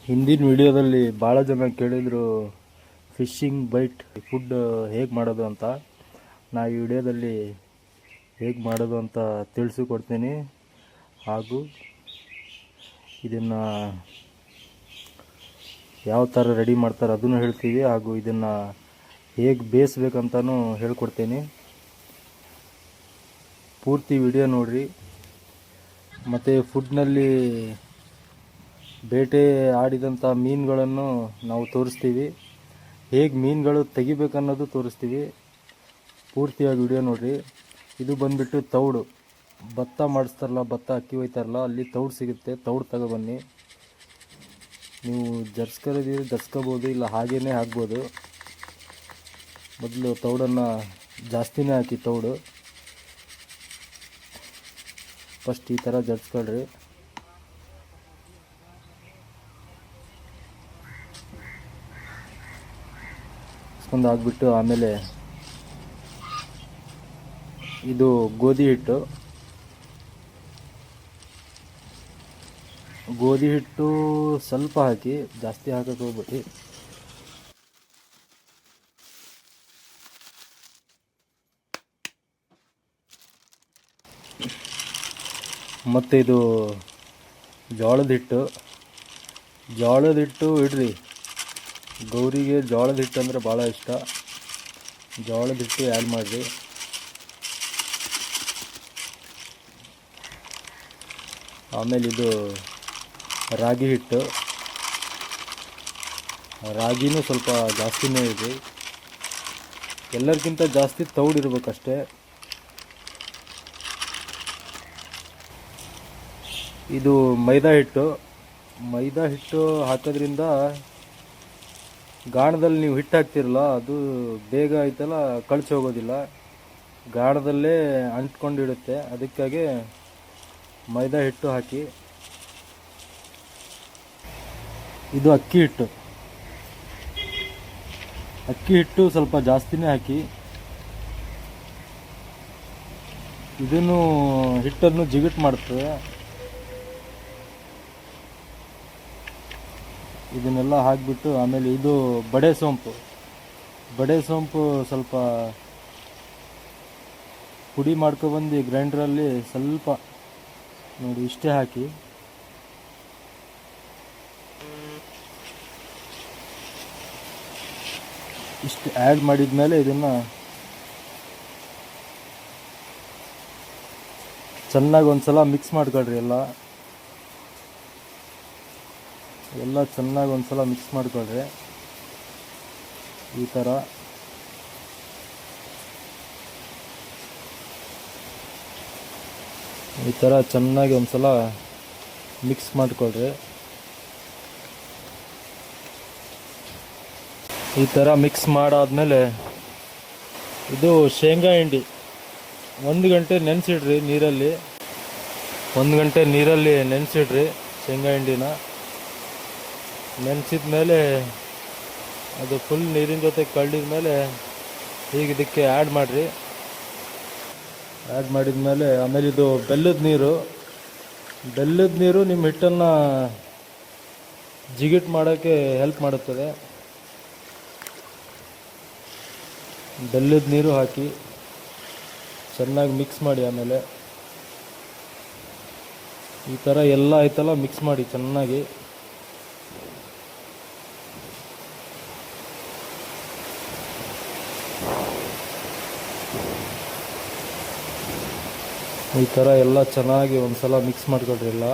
ಹಿಂದಿನ ವಿಡಿಯೋದಲ್ಲಿ ಭಾಳ ಜನ ಕೇಳಿದರು ಫಿಶಿಂಗ್ ಬೈಟ್ ಫುಡ್ ಹೇಗೆ ಮಾಡೋದು ಅಂತ. ನಾ ಈ ವಿಡಿಯೋದಲ್ಲಿ ಹೇಗೆ ಮಾಡೋದು ಅಂತ ತಿಳಿಸಿಕೊಡ್ತೀನಿ. ಹಾಗೂ ಇದನ್ನು ಯಾವ ಥರ ರೆಡಿ ಮಾಡ್ತಾರೆ ಅದನ್ನು ಹೇಳ್ತೀವಿ. ಹಾಗೂ ಇದನ್ನು ಹೇಗೆ ಬೇಯಿಸ್ಬೇಕಂತನೂ ಹೇಳ್ಕೊಡ್ತೀನಿ. ಪೂರ್ತಿ ವಿಡಿಯೋ ನೋಡಿರಿ. ಮತ್ತು ಫುಡ್ನಲ್ಲಿ ಬೇಟೆ ಆಡಿದಂಥ ಮೀನುಗಳನ್ನು ನಾವು ತೋರಿಸ್ತೀವಿ. ಹೇಗೆ ಮೀನುಗಳು ತೆಗಿಬೇಕನ್ನೋದು ತೋರಿಸ್ತೀವಿ. ಪೂರ್ತಿಯಾಗಿ ವಿಡಿಯೋ ನೋಡಿರಿ. ಇದು ಬಂದುಬಿಟ್ಟು ತೌಡು. ಭತ್ತ ಮಾಡಿಸ್ತಾರಲ್ಲ, ಭತ್ತ ಅಕ್ಕಿ ಒಯ್ತಾರಲ್ಲ, ಅಲ್ಲಿ ತೌಡು ಸಿಗುತ್ತೆ. ತೌಡು ತಗೊಬನ್ನಿ. ನೀವು ಜರ್ಸ್ಕರಿದ್ದೀರಿ ಜರ್ಸ್ಕೋಬೋದು, ಇಲ್ಲ ಹಾಗೇ ಹಾಕ್ಬೋದು. ಮೊದಲು ತೌಡನ್ನು ಜಾಸ್ತಿನೇ ಹಾಕಿ. ತೌಡು ಫಸ್ಟ್ ಈ ಥರ ಜರ್ಸ್ಕೊಳ್ರಿ. ಒಂದು ಹಾಕ್ಬಿಟ್ಟು ಆಮೇಲೆ ಇದು ಗೋಧಿ ಹಿಟ್ಟು. ಗೋಧಿ ಹಿಟ್ಟು ಸ್ವಲ್ಪ ಹಾಕಿ, ಜಾಸ್ತಿ ಹಾಕಕ್ಕೆ ಹೋಗ್ಬಿಟ್ಟು. ಮತ್ತು ಇದು ಜೋಳದ ಹಿಟ್ಟು. ಜೋಳದ ಹಿಟ್ಟು ಇಡ್ರಿ. ಗೌರಿಗೆ ಜೋಳದ ಹಿಟ್ಟು ಅಂದರೆ ಭಾಳ ಇಷ್ಟ. ಜೋಳದ ಹಿಟ್ಟು ಆ್ಯಡ್ ಮಾಡಿರಿ. ಆಮೇಲೆ ಇದು ರಾಗಿ ಹಿಟ್ಟು. ರಾಗಿನೂ ಸ್ವಲ್ಪ ಜಾಸ್ತಿನೇ ಇದೆ. ಎಲ್ಲರಿಗಿಂತ ಜಾಸ್ತಿ ತೌಡಿರ್ಬೇಕಷ್ಟೇ. ಇದು ಮೈದಾ ಹಿಟ್ಟು. ಮೈದಾ ಹಿಟ್ಟು ಹಾಕೋದ್ರಿಂದ ಗಾಣದಲ್ಲಿ ನೀವು ಹಿಟ್ಟು ಹಾಕ್ತಿರಲ್ಲ, ಅದು ಬೇಗ ಐತಲ್ಲ ಕಳಚಿ ಹೋಗೋದಿಲ್ಲ. ಗಾಣದಲ್ಲೇ ಅಂಟ್ಕೊಂಡಿಡುತ್ತೆ. ಅದಕ್ಕಾಗಿ ಮೈದಾ ಹಿಟ್ಟು ಹಾಕಿ. ಇದು ಅಕ್ಕಿ ಹಿಟ್ಟು. ಅಕ್ಕಿ ಹಿಟ್ಟು ಸ್ವಲ್ಪ ಜಾಸ್ತಿನೇ ಹಾಕಿ. ಇದನ್ನು ಹಿಟ್ಟನ್ನು ಜಿಗುಟ್ ಮಾಡ್ತದೆ. ಇದನ್ನೆಲ್ಲ ಹಾಕಿಬಿಟ್ಟು ಆಮೇಲೆ ಇದು ಬಡೆ ಸೋಂಪು. ಬಡೆ ಸೋಂಪು ಸ್ವಲ್ಪ ಪುಡಿ ಮಾಡ್ಕೊಬಂದು ಗ್ರೈಂಡ್ರಲ್ಲಿ ಸ್ವಲ್ಪ ನೋಡಿ ಇಷ್ಟೇ ಹಾಕಿ. ಇಷ್ಟು ಆ್ಯಡ್ ಮಾಡಿದ ಮೇಲೆ ಇದನ್ನು ಚೆನ್ನಾಗಿ ಒಂದು ಸಲ ಮಿಕ್ಸ್ ಮಾಡ್ಕೊಳ್ರಿ. ಎಲ್ಲ ಚೆನ್ನಾಗಿ ಒಂದು ಸಲ ಮಿಕ್ಸ್ ಮಾಡ್ಕೊಳ್ರಿ. ಈ ಥರ ಚೆನ್ನಾಗಿ ಒಂದು ಸಲ ಮಿಕ್ಸ್ ಮಾಡ್ಕೊಳ್ರಿ. ಈ ಥರ ಮಿಕ್ಸ್ ಮಾಡಾದ್ಮೇಲೆ ಇದು ಶೇಂಗಾ ಹಿಂಡಿ 1 ಗಂಟೆ ನೆನೆಸಿಡ್ರಿ ನೀರಲ್ಲಿ. 1 ಗಂಟೆ ನೀರಲ್ಲಿ ನೆನೆಸಿಡ್ರಿ ಶೇಂಗಾ ಹಿಂಡಿನ. ನೆನೆಸಿದ ಮೇಲೆ ಅದು ಫುಲ್ ನೀರಿನ ಜೊತೆ ಕಳ್ಳಿದ ಮೇಲೆ ಹೀಗೆ ಇದಕ್ಕೆ ಆ್ಯಡ್ ಮಾಡಿರಿ. ಆ್ಯಡ್ ಮಾಡಿದ ಮೇಲೆ ಆಮೇಲೆ ಇದು ಬೆಲ್ಲದ ನೀರು. ಬೆಲ್ಲದ ನೀರು ನಿಮ್ಮ ಹಿಟ್ಟನ್ನು ಜಿಗಿಟ್ ಮಾಡೋಕ್ಕೆ ಹೆಲ್ಪ್ ಮಾಡುತ್ತದೆ. ಬೆಲ್ಲದ ನೀರು ಹಾಕಿ ಚೆನ್ನಾಗಿ ಮಿಕ್ಸ್ ಮಾಡಿ. ಆಮೇಲೆ ಈ ಥರ ಎಲ್ಲ ಆಯ್ತಲ್ಲ ಮಿಕ್ಸ್ ಮಾಡಿ ಚೆನ್ನಾಗಿ. ಈ ಥರ ಎಲ್ಲ ಚೆನ್ನಾಗಿ ಒಂದು ಸಲ ಮಿಕ್ಸ್ ಮಾಡ್ಕೊಳ್ರಿ. ಎಲ್ಲ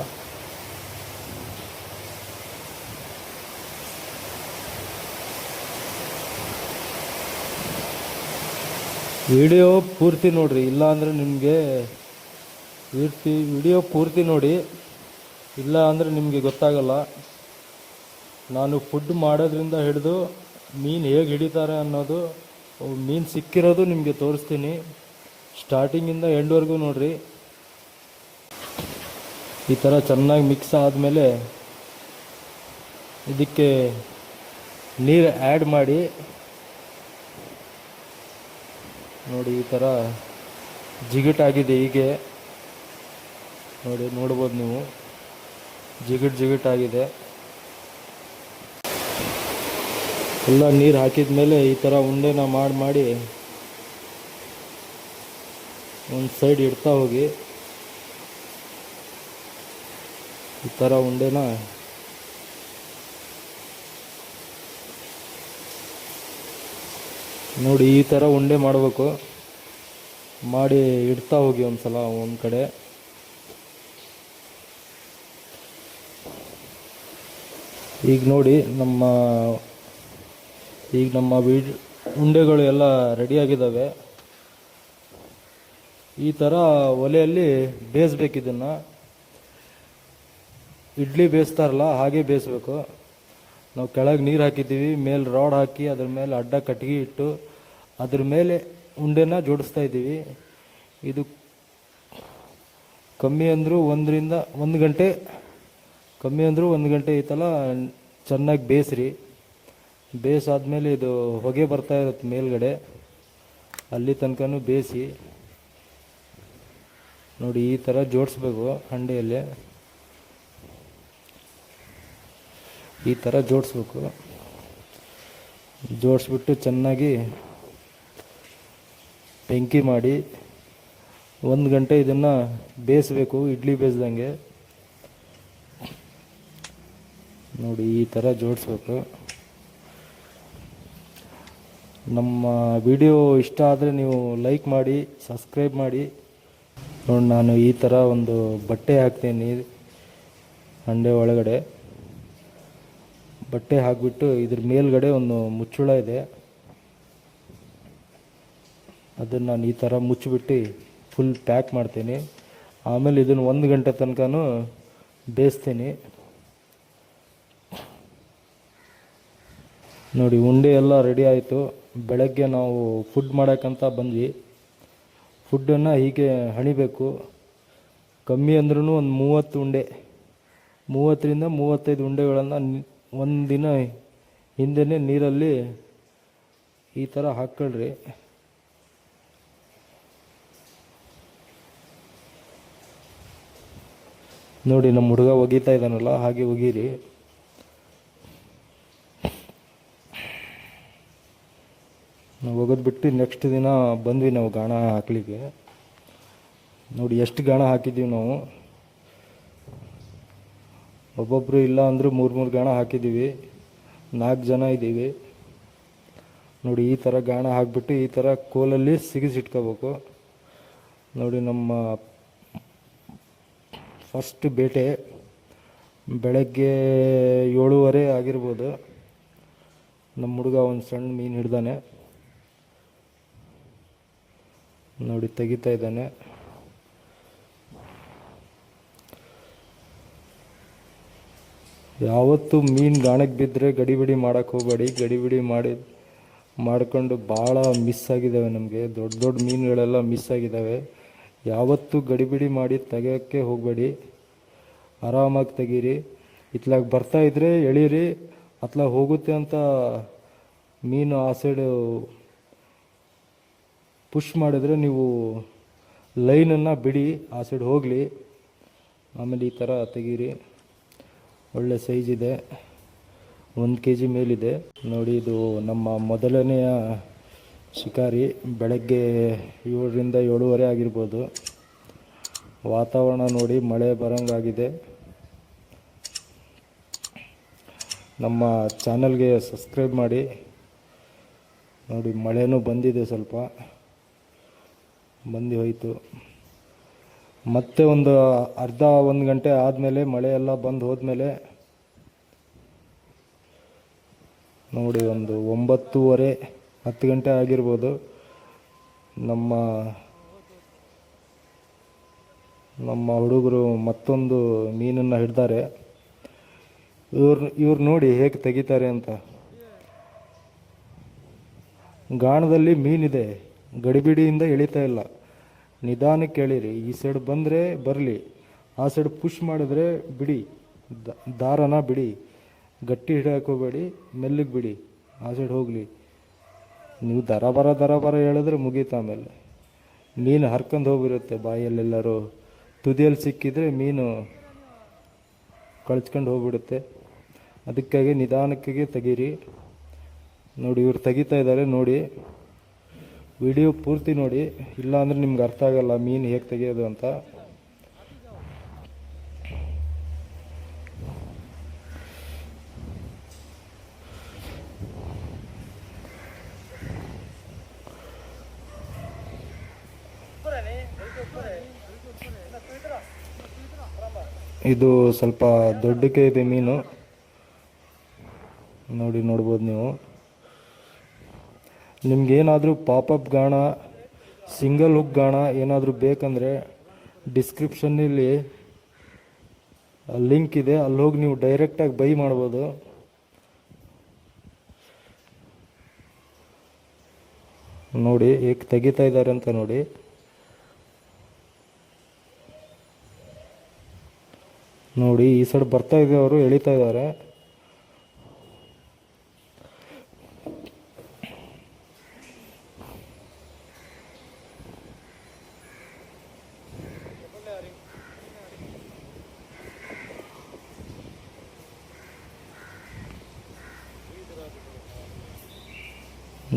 ವಿಡಿಯೋ ಪೂರ್ತಿ ನೋಡಿರಿ. ಇಲ್ಲ ಅಂದರೆ ನಿಮಗೆ ವಿಡಿಯೋ ಪೂರ್ತಿ ನೋಡಿ, ಇಲ್ಲ ಅಂದರೆ ನಿಮಗೆ ಗೊತ್ತಾಗಲ್ಲ. ನಾನು ಫುಡ್ ಮಾಡೋದ್ರಿಂದ ಹಿಡಿದು ಮೀನು ಹೇಗೆ ಹಿಡಿತಾರೆ ಅನ್ನೋದು, ಮೀನು ಸಿಕ್ಕಿರೋದು ನಿಮಗೆ ತೋರಿಸ್ತೀನಿ. ಸ್ಟಾರ್ಟಿಂಗಿಂದ ಎಂಡ್ವರೆಗೂ ನೋಡಿರಿ. ಈ ಥರ ಚೆನ್ನಾಗಿ ಮಿಕ್ಸ್ ಆದಮೇಲೆ ಇದಕ್ಕೆ ನೀರು ಆ್ಯಡ್ ಮಾಡಿ. ನೋಡಿ ಈ ಥರ ಜಿಗುಟಾಗಿದೆ. ಹೀಗೆ ನೋಡ್ಬೋದು ನೀವು, ಜಿಗುಟಾಗಿದೆ. ಎಲ್ಲ ನೀರು ಹಾಕಿದ ಮೇಲೆ ಈ ಥರ ಉಂಡೆನ ಮಾಡಿ ಒಂದು ಸೈಡ್ ಇಡ್ತಾ ಹೋಗಿ. ಈ ಥರ ಉಂಡೆನ ನೋಡಿ, ಈ ಥರ ಉಂಡೆ ಮಾಡಬೇಕು. ಮಾಡಿ ಇಡ್ತಾ ಹೋಗಿ ಒಂದು ಸಲ ಒಂದು ಕಡೆ. ಈಗ ನೋಡಿ ನಮ್ಮ ಉಂಡೆಗಳು ಎಲ್ಲ ರೆಡಿಯಾಗಿದ್ದಾವೆ. ಈ ಥರ ಒಲೆಯಲ್ಲಿ ಬೇಯಿಸ್ಬೇಕು. ಇದನ್ನು ಇಡ್ಲಿ ಬೇಯಿಸ್ತಾರಲ್ಲ ಹಾಗೆ ಬೇಯಿಸ್ಬೇಕು. ನಾವು ಕೆಳಗೆ ನೀರು ಹಾಕಿದ್ದೀವಿ, ಮೇಲೆ ರಾಡ್ ಹಾಕಿ ಅದ್ರ ಮೇಲೆ ಅಡ್ಡ ಕಟ್ಟಿಗೆ ಇಟ್ಟು ಅದ್ರ ಮೇಲೆ ಉಂಡೆನ ಜೋಡಿಸ್ತಾ ಇದ್ದೀವಿ. ಇದು ಕಮ್ಮಿ ಅಂದರೂ 1 ಗಂಟೆ, ಕಮ್ಮಿ ಅಂದರೂ 1 ಗಂಟೆ ಈ ಥರ ಚೆನ್ನಾಗಿ ಬೇಯಿಸ್ರಿ. ಬೇಯಿಸಾದ್ಮೇಲೆ ಇದು ಹೊಗೆ ಬರ್ತಾ ಇರುತ್ತೆ ಮೇಲ್ಗಡೆ, ಅಲ್ಲಿ ತನಕನೂ ಬೇಯಿಸಿ. ನೋಡಿ ಈ ಥರ ಜೋಡಿಸ್ಬೇಕು. ಹಂಡೆಯಲ್ಲಿ ಈ ಥರ ಜೋಡಿಸ್ಬೇಕು. ಜೋಡಿಸ್ಬಿಟ್ಟು ಚೆನ್ನಾಗಿ ಬೆಂಕಿ ಮಾಡಿ 1 ಗಂಟೆ ಇದನ್ನು ಬೇಯಿಸ್ಬೇಕು, ಇಡ್ಲಿ ಬೇಯಿಸ್ದಂಗೆ. ನೋಡಿ ಈ ಥರ ಜೋಡಿಸ್ಬೇಕು. ನಮ್ಮ ವಿಡಿಯೋ ಇಷ್ಟ ಆದರೆ ನೀವು ಲೈಕ್ ಮಾಡಿ, ಸಬ್ಸ್ಕ್ರೈಬ್ ಮಾಡಿ. ನೋಡಿ ನಾನು ಈ ಥರ ಒಂದು ಬಟ್ಟೆ ಹಾಕ್ತೀನಿ ಹಂಡೆ ಒಳಗಡೆ. ಬಟ್ಟೆ ಹಾಕಿಬಿಟ್ಟು ಇದ್ರ ಮೇಲ್ಗಡೆ ಒಂದು ಮುಚ್ಚುಳ ಇದೆ, ಅದನ್ನು ನಾನು ಈ ಥರ ಮುಚ್ಚಿಬಿಟ್ಟು ಫುಲ್ ಪ್ಯಾಕ್ ಮಾಡ್ತೀನಿ. ಆಮೇಲೆ ಇದನ್ನು 1 ಗಂಟೆ ತನಕನೂ ಬೇಯಿಸ್ತೀನಿ. ನೋಡಿ ಉಂಡೆ ಎಲ್ಲ ರೆಡಿ ಆಯಿತು. ಬೆಳಗ್ಗೆ ನಾವು ಫುಡ್ ಮಾಡೋಕ್ಕಂತ ಬಂದ್ವಿ. ಫುಡ್ಡನ್ನು ಹೀಗೆ ಹಣಿಬೇಕು. ಕಮ್ಮಿ ಅಂದ್ರೂ ಒಂದು 30 ಉಂಡೆ, 30ರಿಂದ 35 ಉಂಡೆಗಳನ್ನು ಒಂದು ದಿನ ಹಿಂದೆಯೇ ನೀರಲ್ಲಿ ಈ ಥರ ಹಾಕ್ಕೊಳ್ರಿ. ನೋಡಿ ನಮ್ಮ ಹುಡುಗ ಒಗಿತಾ ಇದ್ದಾನಲ್ಲ, ಹಾಗೆ ಒಗೀರಿ. ನಾವು ಒಗೆದ್ಬಿಟ್ಟು ನೆಕ್ಸ್ಟ್ ದಿನ ಬಂದ್ವಿ ನಾವು ಗಾಣ ಹಾಕ್ಲಿಕ್ಕೆ. ನೋಡಿ ಎಷ್ಟು ಗಾಣ ಹಾಕಿದ್ದೀವಿ ನಾವು. ಒಬ್ಬೊಬ್ಬರು ಇಲ್ಲ ಅಂದರೂ 3 ಗಾಣ ಹಾಕಿದ್ದೀವಿ. 4 ಜನ ಇದ್ದೀವಿ. ನೋಡಿ ಈ ಥರ ಗಾಣ ಹಾಕಿಬಿಟ್ಟು ಈ ಥರ ಕೋಲಲ್ಲಿ ಸಿಗಿಸಿಟ್ಕೋಬೇಕು. ನೋಡಿ ನಮ್ಮ ಫಸ್ಟ್ ಬೇಟೆ ಬೆಳಗ್ಗೆ 7:30 ಆಗಿರ್ಬೋದು. ನಮ್ಮ ಹುಡುಗ ಒಂದು ಸಣ್ಣ ಮೀನು ಹಿಡ್ದಾನೆ. ನೋಡಿ ತೆಗಿತಾ ಇದ್ದಾನೆ. ಯಾವತ್ತು ಮೀನು ಗಾಣಕ್ಕೆ ಬಿದ್ದರೆ ಗಡಿಬಿಡಿ ಮಾಡೋಕ್ಕೆ ಹೋಗಬೇಡಿ. ಗಡಿಬಿಡಿ ಮಾಡಿಕೊಂಡು ಭಾಳ ಮಿಸ್ ಆಗಿದ್ದಾವೆ ನಮಗೆ. ದೊಡ್ಡ ದೊಡ್ಡ ಮೀನುಗಳೆಲ್ಲ ಮಿಸ್ ಆಗಿದ್ದಾವೆ. ಯಾವತ್ತೂ ಗಡಿಬಿಡಿ ಮಾಡಿ ತೆಗಿಯೋಕ್ಕೆ ಹೋಗಬೇಡಿ. ಆರಾಮಾಗಿ ತೆಗೀರಿ. ಇತ್ಲಾಗ ಬರ್ತಾಯಿದ್ರೆ ಎಳೀರಿ. ಅತ್ಲಾಗ ಹೋಗುತ್ತೆ ಅಂತ ಮೀನು ಆ ಸೈಡು ಪುಷ್ ಮಾಡಿದ್ರೆ ನೀವು ಲೈನನ್ನು ಬಿಡಿ, ಆ ಸೈಡ್ ಹೋಗಲಿ. ಆಮೇಲೆ ಈ ಥರ ತೆಗೀರಿ. ಒಳ್ಳೆ ಸೈಜ್ ಇದೆ, 1 kg ಮೇಲಿದೆ. ನೋಡಿ ಇದು ನಮ್ಮ ಮೊದಲನೆಯ ಶಿಕಾರಿ. ಬೆಳಗ್ಗೆ 7ರಿಂದ 7:30 ಆಗಿರ್ಬೋದು. ವಾತಾವರಣ ನೋಡಿ ಮಳೆ ಬರೋಂಗಾಗಿದೆ. ನಮ್ಮ ಚಾನಲ್ಗೆ ಸಬ್ಸ್ಕ್ರೈಬ್ ಮಾಡಿ. ನೋಡಿ ಮಳೆನೂ ಬಂದಿದೆ, ಸ್ವಲ್ಪ ಬಂದು ಹೋಯಿತು. ಮತ್ತೆ ಒಂದು ಅರ್ಧ 1 ಗಂಟೆ ಆದಮೇಲೆ ಮಳೆ ಎಲ್ಲ ಬಂದು ಹೋದ್ಮೇಲೆ ನೋಡಿ ಒಂದು 9:30 10 ಗಂಟೆ ಆಗಿರ್ಬೋದು. ನಮ್ಮ ಹುಡುಗರು ಮತ್ತೊಂದು ಮೀನನ್ನು ಹಿಡ್ದಾರೆ. ಇವ್ರು ನೋಡಿ ಹೇಗೆ ತೆಗಿತಾರೆ ಅಂತ. ಗಾಣದಲ್ಲಿ ಮೀನಿದೆ, ಗಡಿಬಿಡಿಯಿಂದ ಎಳಿತಾ ಇಲ್ಲ. ನಿಧಾನಕ್ಕೆ ಎಳೀರಿ. ಈ ಸೈಡ್ ಬಂದರೆ ಬರಲಿ, ಆ ಸೈಡ್ ಪುಷ್ ಮಾಡಿದ್ರೆ ಬಿಡಿ, ದಾರನ ಬಿಡಿ. ಗಟ್ಟಿ ಹಿಡಿಯೋಕೆ ಹೋಗಬೇಡಿ, ಮೆಲ್ಲಿಗೆ ಬಿಡಿ, ಆ ಸೈಡ್ ಹೋಗಲಿ. ನೀವು ದರ ಬರ ಹೇಳಿದ್ರೆ ಮುಗೀತು. ಆಮೇಲೆ ಮೀನು ಹರ್ಕೊಂಡು ಹೋಗಿರುತ್ತೆ ಬಾಯಲ್ಲೆಲ್ಲರೂ. ತುದಿಯಲ್ಲಿ ಸಿಕ್ಕಿದ್ರೆ ಮೀನು ಕಳ್ಚ್ಕೊಂಡು ಹೋಗ್ಬಿಡುತ್ತೆ. ಅದಕ್ಕಾಗಿ ನಿಧಾನಕ್ಕೆ ತೆಗೀರಿ. ನೋಡಿ ಇವ್ರು ತೆಗಿತಾ ಇದ್ದಾರೆ ನೋಡಿ. ವಿಡಿಯೋ ಪೂರ್ತಿ ನೋಡಿ, ಇಲ್ಲ ಅಂದರೆ ನಿಮ್ಗೆ ಅರ್ಥ ಆಗಲ್ಲ ಮೀನು ಹೇಗೆ ತೆಗೆಯೋದು ಅಂತ. ಇದು ಸ್ವಲ್ಪ ದೊಡ್ಡಕ್ಕೆ ಇದೆ ಮೀನು ನೋಡಿ, ನೋಡ್ಬೋದು ನೀವು. ನಿಮ್ಗೇನಾದರೂ ಪಾಪಪ್ ಗಾಣ, ಸಿಂಗಲ್ ಹುಕ್ ಗಾಣ ಏನಾದರೂ ಬೇಕಂದರೆ ಡಿಸ್ಕ್ರಿಪ್ಷನ್ನಲ್ಲಿ ಲಿಂಕ್ ಇದೆ, ಅಲ್ಲಿ ಹೋಗಿ ನೀವು ಡೈರೆಕ್ಟಾಗಿ ಬೈ ಮಾಡ್ಬೋದು. ನೋಡಿ ಹೇಗೆ ತೆಗಿತಾ ಇದ್ದಾರೆ ಅಂತ ನೋಡಿ. ನೋಡಿ ಈ ಸೈಡ್ ಬರ್ತಾ ಇದೆ, ಅವರು ಎಳಿತಾ ಇದ್ದಾರೆ.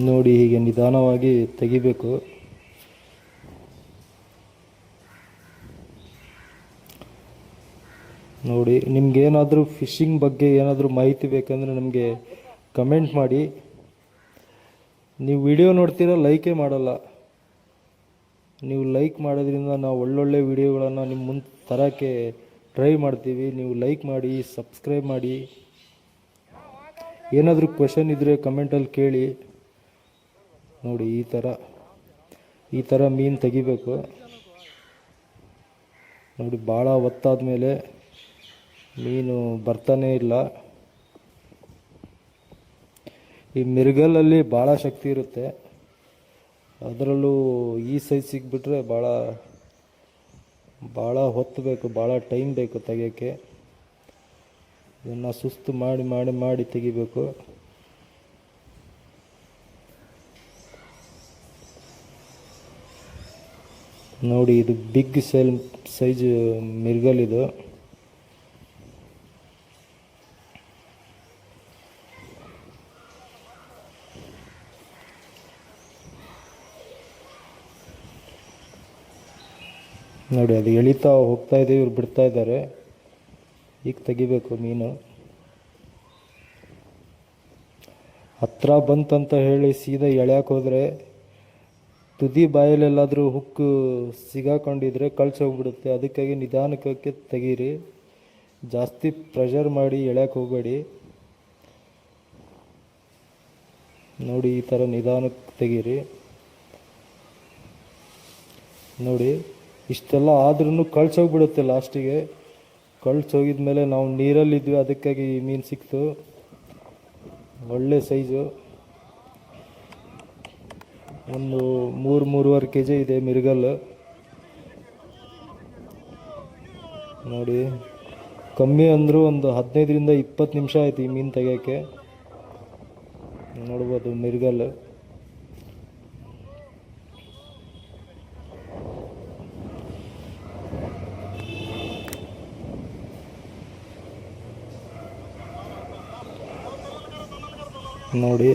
ನೋಡಿ ಹೀಗೆ ನಿಧಾನವಾಗಿ ತೆಗಿಬೇಕು. ನೋಡಿ ನಿಮ್ಗೇನಾದರೂ ಫಿಶಿಂಗ್ ಬಗ್ಗೆ ಏನಾದರೂ ಮಾಹಿತಿ ಬೇಕಂದರೆ ನಮಗೆ ಕಮೆಂಟ್ ಮಾಡಿ. ನೀವು ವಿಡಿಯೋ ನೋಡ್ತೀರಾ, ಲೈಕೇ ಮಾಡಲ್ಲ. ನೀವು ಲೈಕ್ ಮಾಡೋದ್ರಿಂದ ನಾವು ಒಳ್ಳೊಳ್ಳೆ ವಿಡಿಯೋಗಳನ್ನು ನಿಮ್ಮ ಮುಂದೆ ತರೋಕ್ಕೆ ಟ್ರೈ ಮಾಡ್ತೀವಿ. ನೀವು ಲೈಕ್ ಮಾಡಿ, ಸಬ್ಸ್ಕ್ರೈಬ್ ಮಾಡಿ. ಏನಾದರೂ ಕ್ವೆಶನ್ ಇದ್ದರೆ ಕಮೆಂಟಲ್ಲಿ ಕೇಳಿ. ನೋಡಿ ಈ ಥರ ಮೀನು ತೆಗಿಬೇಕು. ನೋಡಿ ಭಾಳ ಹೊತ್ತಾದ ಮೇಲೆ ಮೀನು ಬರ್ತಾನೇ ಇಲ್ಲ. ಈ ಮಿರ್ಗಲಲ್ಲಿ ಭಾಳ ಶಕ್ತಿ ಇರುತ್ತೆ, ಅದರಲ್ಲೂ ಈ ಸೈಜ್ ಸಿಕ್ಬಿಟ್ರೆ ಭಾಳ ಹೊತ್ತು ಬೇಕು, ಭಾಳ ಟೈಮ್ ಬೇಕು ತೆಗಿಯೋಕ್ಕೆ. ಇದನ್ನು ಸುಸ್ತು ಮಾಡಿ ಮಾಡಿ ಮಾಡಿ ತೆಗಿಬೇಕು. ನೋಡಿ ಇದು ಬಿಗ್ ಸೈಜ್ ಮಿರ್ಗಲ್ ಇದು. ನೋಡಿ ಅದು ಎಳಿತಾ ಹೋಗ್ತಾ ಇದೆ, ಇವ್ರು ಬಿಡ್ತಾ ಇದ್ದಾರೆ. ಈಗ ತೆಗಿಬೇಕು ಮೀನು. ಹತ್ರ ಬಂತಂತ ಹೇಳಿ ಸೀದಾ ಎಳ್ಯಾಕೆ ಹೋದರೆ ತುದಿ ಬಾಯಲ್ಲೆಲ್ಲಾದರೂ ಹುಕ್ ಸಿಗಾಕೊಂಡಿದ್ರೆ ಕಳ್ಸೋಗ್ಬಿಡುತ್ತೆ. ಅದಕ್ಕಾಗಿ ನಿಧಾನಕ್ಕೆ ತೆಗೀರಿ, ಜಾಸ್ತಿ ಪ್ರೆಷರ್ ಮಾಡಿ ಎಳ್ಯಾಕೆ ಹೋಗಬೇಡಿ. ನೋಡಿ ಈ ಥರ ನಿಧಾನಕ್ಕೆ ತೆಗೀರಿ. ನೋಡಿ ಇಷ್ಟೆಲ್ಲ ಆದ್ರೂ ಕಳ್ಸೋಗ್ಬಿಡುತ್ತೆ ಲಾಸ್ಟಿಗೆ. ಕಳ್ಸೋಗಿದ್ಮೇಲೆ ನಾವು ನೀರಲ್ಲಿದ್ವಿ, ಅದಕ್ಕಾಗಿ ಈ ಮೀನು ಸಿಕ್ತು. ಒಳ್ಳೆ ಸೈಜು, ಒಂದು 3-3.5 kg ಇದೆ ಮಿರ್ಗಲ್. ನೋಡಿ ಕಮ್ಮಿ ಅಂದರೂ ಒಂದು 15-20 ನಿಮಿಷ ಆಯ್ತು ಈ ಮೀನು ತೆಗಿಯೋಕ್ಕೆ. ನೋಡ್ಬೋದು ಮಿರ್ಗಲ್. ನೋಡಿ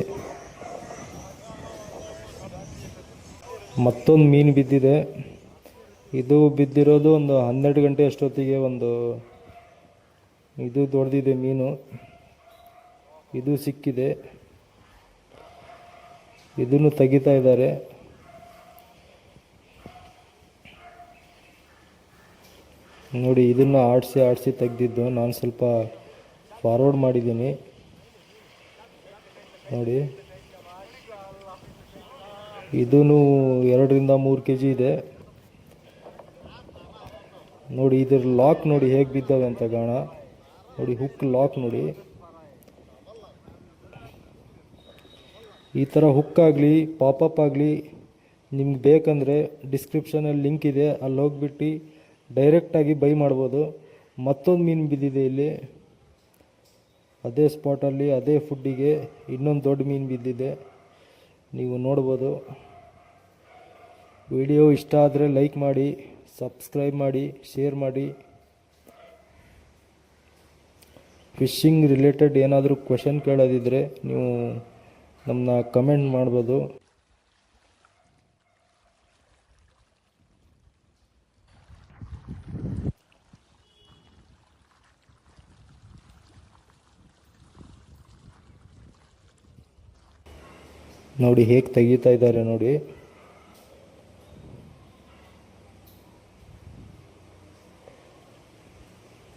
ಮತ್ತೊಂದು ಮೀನು ಬಿದ್ದಿದೆ. ಇದು ಬಿದ್ದಿರೋದು ಒಂದು 12 ಗಂಟೆ ಅಷ್ಟೊತ್ತಿಗೆ. ಇದು ದೊಡ್ಡದಿದೆ ಮೀನು, ಇದು ಸಿಕ್ಕಿದೆ. ಇದನ್ನು ತೆಗಿತಾ ಇದ್ದಾರೆ. ನೋಡಿ ಇದನ್ನು ಆಡಿಸಿ ತೆಗೆದಿದ್ದು, ನಾನು ಸ್ವಲ್ಪ ಫಾರ್ವರ್ಡ್ ಮಾಡಿದ್ದೀನಿ. ನೋಡಿ ಇದೂ 2-3 kg ಇದೆ. ನೋಡಿ ಇದ್ರ ಲಾಕ್ ನೋಡಿ ಹೇಗೆ ಬಿದ್ದಾವೆ ಅಂತ ಗಾಣ. ನೋಡಿ ಹುಕ್ ಲಾಕ್ ನೋಡಿ. ಈ ಥರ ಹುಕ್ ಆಗಲಿ ಪಾಪಪ್ ಆಗಲಿ ನಿಮ್ಗೆ ಬೇಕಂದರೆ ಡಿಸ್ಕ್ರಿಪ್ಷನಲ್ಲಿ ಲಿಂಕ್ ಇದೆ, ಅಲ್ಲಿ ಹೋಗ್ಬಿಟ್ಟು ಡೈರೆಕ್ಟಾಗಿ ಬೈ ಮಾಡ್ಬೋದು. ಮತ್ತೊಂದು ಮೀನು ಬಿದ್ದಿದೆ ಇಲ್ಲಿ, ಅದೇ ಸ್ಪಾಟಲ್ಲಿ ಅದೇ ಫುಡ್ಡಿಗೆ ಇನ್ನೊಂದು ದೊಡ್ಡ ಮೀನು ಬಿದ್ದಿದೆ, ನೀವು ನೋಡ್ಬೋದು. ವಿಡಿಯೋ ಇಷ್ಟ ಆದರೆ ಲೈಕ್ ಮಾಡಿ, ಸಬ್ಸ್ಕ್ರೈಬ್ ಮಾಡಿ, ಶೇರ್ ಮಾಡಿ. ಫಿಶಿಂಗ್ ರಿಲೇಟೆಡ್ ಏನಾದರೂ ಕ್ವೆಶನ್ ಕೇಳೋದಿದ್ದರೆ ನೀವು ನಮ್ಮನ್ನ ಕಮೆಂಟ್ ಮಾಡ್ಬೋದು. ನೋಡಿ ಹೇಗೆ ತೆಗಿತಾ ಇದ್ದಾರೆ ನೋಡಿ.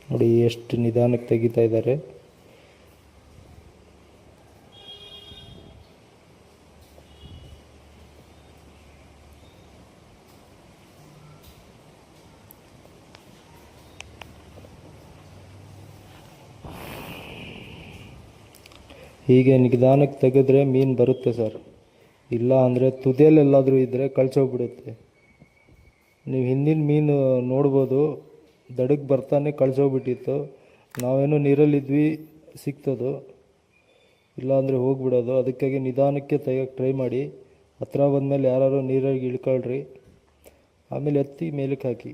ನೋಡಿ ಎಷ್ಟು ನಿಧಾನಕ್ಕೆ ತೆಗಿತಾ ಇದ್ದಾರೆ. ಹೀಗೆ ನಿಧಾನಕ್ಕೆ ತೆಗೆದ್ರೆ ಮೀನು ಬರುತ್ತೆ ಸರ್. ಇಲ್ಲ ಅಂದರೆ ತುದಿಯಲ್ಲೆಲ್ಲಾದರೂ ಇದ್ದರೆ ಕಳ್ಸೋಗ್ಬಿಡುತ್ತೆ. ನೀವು ಹಿಂದಿನ ಮೀನು ನೋಡ್ಬೋದು, ದಡಕ್ಕೆ ಬರ್ತಾನೆ ಕಳ್ಸೋಗ್ಬಿಟ್ಟಿತ್ತು. ನಾವೇನೋ ನೀರಲ್ಲಿದ್ವಿ, ಸಿಕ್ತದು, ಇಲ್ಲಾಂದರೆ ಹೋಗ್ಬಿಡೋದು. ಅದಕ್ಕಾಗಿ ನಿಧಾನಕ್ಕೆ ತೆಗಿಯೋಕ್ಕೆ ಟ್ರೈ ಮಾಡಿ. ಹತ್ರ ಬಂದಮೇಲೆ ಯಾರು ನೀರಾಗಿ ಇಳ್ಕೊಳ್ರಿ, ಆಮೇಲೆ ಎತ್ತಿ ಮೇಲಕ್ಕೆ ಹಾಕಿ.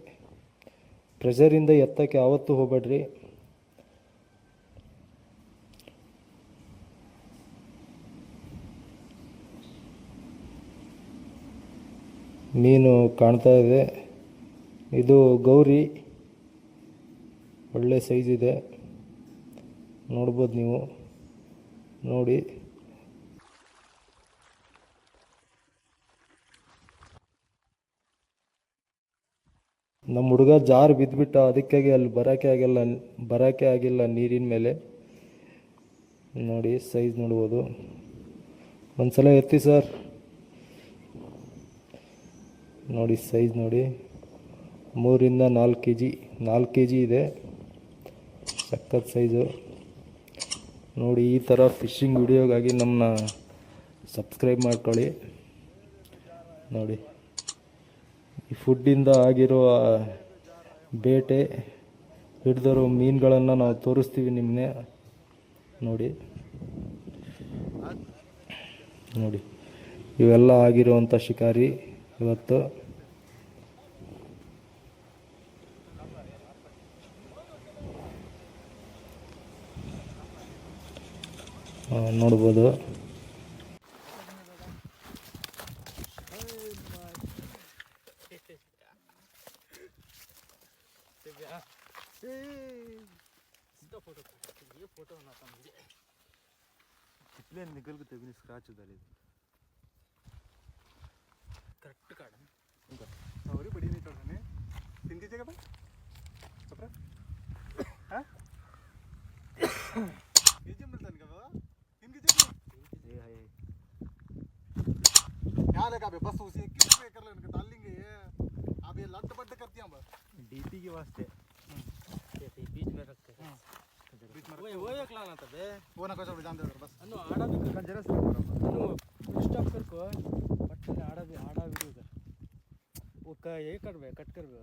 ಪ್ರೆಷರಿಂದ ಎತ್ತಕ್ಕೆ ಯಾವತ್ತೂ ಹೋಗ್ಬೇಡ್ರಿ. ಮೀನು ಕಾಣ್ತಾ ಇದೆ. ಇದು ಗೌರಿ, ಒಳ್ಳೆ ಸೈಜ್ ಇದೆ, ನೋಡ್ಬೋದು ನೀವು. ನೋಡಿ ನಮ್ಮ ಹುಡುಗ ಜಾರು ಬಿದ್ದುಬಿಟ್ಟ, ಅದಕ್ಕಾಗಿ ಅಲ್ಲಿ ಬರೋಕ್ಕೆ ಆಗಿಲ್ಲ ನೀರಿನ ಮೇಲೆ. ನೋಡಿ ಸೈಜ್ ನೋಡ್ಬೋದು. ಒಂದ್ಸಲ ಎತ್ತಿ ಸರ್. ನೋಡಿ ಸೈಜ್ ನೋಡಿ, 3 ರಿಂದ 4 ಕೆ ಜಿ ಇದೆ. ಸಖತ್ ಸೈಜು. ನೋಡಿ ಈ ಥರ ಫಿಶಿಂಗ್ ವಿಡಿಯೋಗಾಗಿ ನಮ್ಮನ್ನ ಸಬ್ಸ್ಕ್ರೈಬ್ ಮಾಡ್ಕೊಳ್ಳಿ. ನೋಡಿ ಈ ಫುಡ್ಡಿಂದ ಆಗಿರೋ ಬೇಟೆ, ಹಿಡಿದಿರೋ ಮೀನುಗಳನ್ನು ನಾವು ತೋರಿಸ್ತೀವಿ ನಿಮ್ಮನ್ನೇ. ನೋಡಿ ನೋಡಿ ಇವೆಲ್ಲ ಆಗಿರುವಂಥ ಶಿಕಾರಿ ಇವತ್ತು. ನೋಡ್ಬೋದು. कितने निकल के तभी स्क्रैच उधर है करेक्ट कार्ड सॉरी बड़ी नहीं चढ़ने तीन की जगह पे चपरा हां ये जो मिलता है बाबा तीन की जगह ये है क्या लगा बे बस उसी एक पे कर लेने डाल लेंगे अब ये लट बट करती हैं बस डीपी के वास्ते ये बीच में रखते हैं वो एक लाना था बे वो ना कुछ जान दे बस अनु आड़ा भी कर जरा से अनु स्टॉप कर को बट आड़ा वीडियो कर वो का ये कर बे कट कर बे